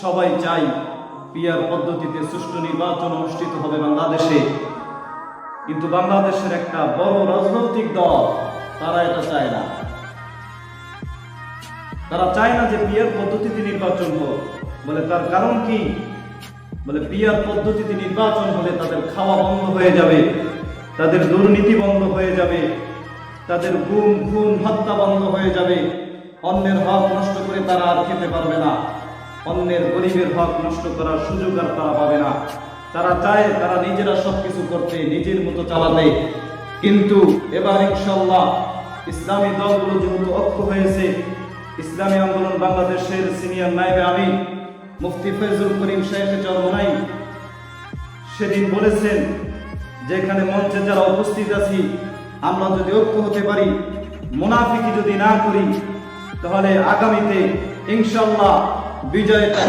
সবাই চাই পিআর পদ্ধতিতে সুষ্ঠু নির্বাচন অনুষ্ঠিত হবে বাংলাদেশে, কিন্তু বাংলাদেশের একটা বড় রাজনৈতিক দল তারা এটা চায় না। তারা চায় না যে পিআর পদ্ধতিতে নির্বাচন হোক। বলে তার কারণ কি? বলে পিআর পদ্ধতিতে নির্বাচন হলে তাদের খাওয়া বন্ধ হয়ে যাবে, তাদের দুর্নীতি বন্ধ হয়ে যাবে, তাদের গুম খুন হত্যা বন্ধ হয়ে যাবে, অন্যের হক নষ্ট করে তারা আর খেতে পারবে না, অন্যের গরিবের হক নষ্ট করার সুযোগ আর তারা পাবে না। তারা চায় তারা নিজেরা সবকিছু করতে, নিজের মতো চালাতে। কিন্তু এবার ইনশাআল্লাহ ইসলামী দলগুলো যেহেতু ঐক্য হয়েছে, ইসলামী আন্দোলন বাংলাদেশের সিনিয়র নায়েবে আমির মুফতি ফয়জুল করিম শেখ চরমনাই সেদিন বলেছেন যে এখানে মঞ্চে যারা উপস্থিত আছি, আমরা যদি ঐক্য হতে পারি, মুনাফিকি যদি না করি, তাহলে আগামীতে ইনশাআল্লাহ বিজয়টা